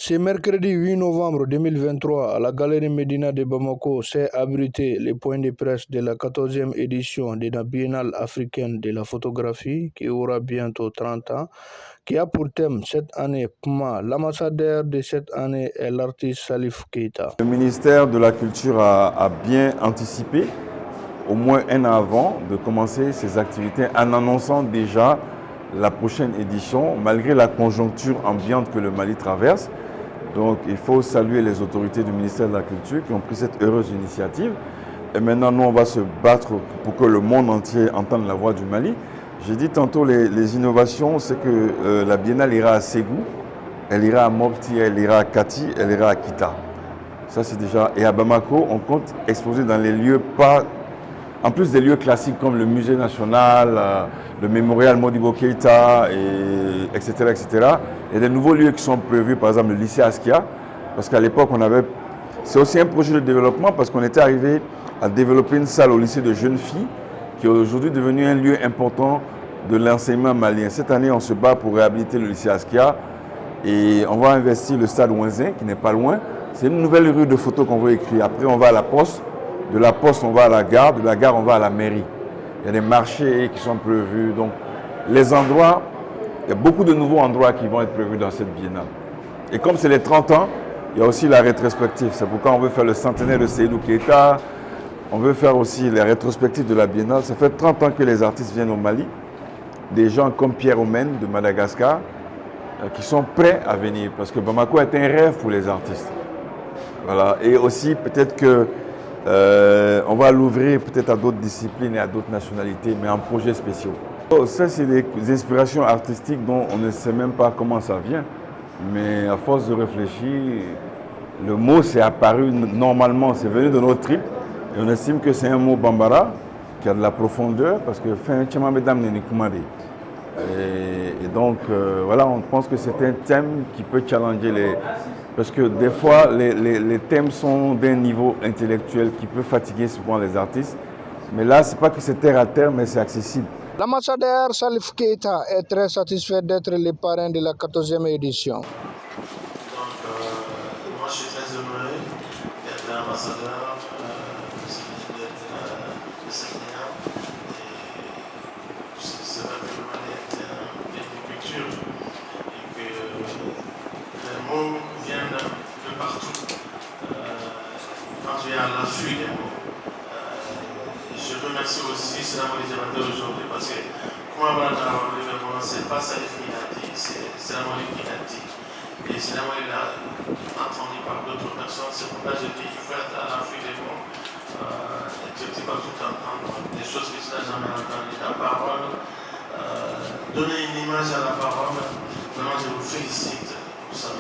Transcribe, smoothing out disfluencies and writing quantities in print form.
Ce mercredi 8 novembre 2023, à la Galerie Médina de Bamako, s'est abrité le point de presse de la 14e édition de la Biennale africaine de la photographie, qui aura bientôt 30 ans, qui a pour thème cette année PMA. L'ambassadeur de cette année est l'artiste Salif Keita. Le ministère de la Culture a bien anticipé, au moins un an avant, de commencer ses activités en annonçant déjà la prochaine édition, malgré la conjoncture ambiante que le Mali traverse. Donc il faut saluer les autorités du ministère de la Culture qui ont pris cette heureuse initiative. Et maintenant, nous, on va se battre pour que le monde entier entende la voix du Mali. J'ai dit tantôt, les innovations, c'est que la Biennale ira à Ségou, elle ira à Mopti, elle ira à Kati, elle ira à Kita. Ça, c'est déjà... Et à Bamako, on compte exposer dans les lieux pas... En plus des lieux classiques comme le Musée national, le mémorial Modibo Keïta, etc., etc. Il y a des nouveaux lieux qui sont prévus, par exemple le lycée Askia, parce qu'à l'époque, on avait... C'est aussi un projet de développement parce qu'on était arrivé à développer une salle au lycée de jeunes filles qui est aujourd'hui devenu un lieu important de l'enseignement malien. Cette année, on se bat pour réhabiliter le lycée Askia et on va investir le stade Ouinzin, qui n'est pas loin. C'est une nouvelle rue de photos qu'on veut écrire. Après, on va à la poste. De la poste, on va à la gare. De la gare, on va à la mairie. Il y a des marchés qui sont prévus. Donc, les endroits, il y a beaucoup de nouveaux endroits qui vont être prévus dans cette biennale. Et comme c'est les 30 ans, il y a aussi la rétrospective. C'est pourquoi on veut faire le centenaire de Seydou Keita. On veut faire aussi les rétrospectives de la biennale. Ça fait 30 ans que les artistes viennent au Mali. Des gens comme Pierre Omen de Madagascar qui sont prêts à venir. Parce que Bamako est un rêve pour les artistes. Voilà. Et aussi, peut-être que on va l'ouvrir peut-être à d'autres disciplines et à d'autres nationalités, mais en projets spéciaux. Ça, c'est des inspirations artistiques dont on ne sait même pas comment ça vient. Mais à force de réfléchir, le mot s'est apparu normalement, c'est venu de notre tripes. Et on estime que c'est un mot bambara qui a de la profondeur parce que et donc voilà, on pense que c'est un thème qui peut challenger les... Parce que des fois, les thèmes sont d'un niveau intellectuel qui peut fatiguer souvent les artistes. Mais là, ce n'est pas que c'est terre à terre, mais c'est accessible. L'ambassadeur Salif Keita est très satisfait d'être le parrain de la 14e édition. Donc, moi, je suis très heureux d'être l'ambassadeur de cette biennale. C'est vrai que le Mali est un pays de culture et que les mots viennent de partout. Quand tu es à l'affût des mots. Je remercie aussi Salam Ali aujourd'hui parce que comment on va l'événement, ce n'est pas Salif qui l'a dit, c'est Salam Ali qui l'a dit. Et Salam Ali l'a entendu par d'autres personnes. C'est pourquoi je dis qu'il faut être à l'affût des mots. Et tu ne peux pas tout entendre. Des choses que tu n'as jamais entendues. La parole, donner une image à la parole. Vraiment, je vous félicite pour ça.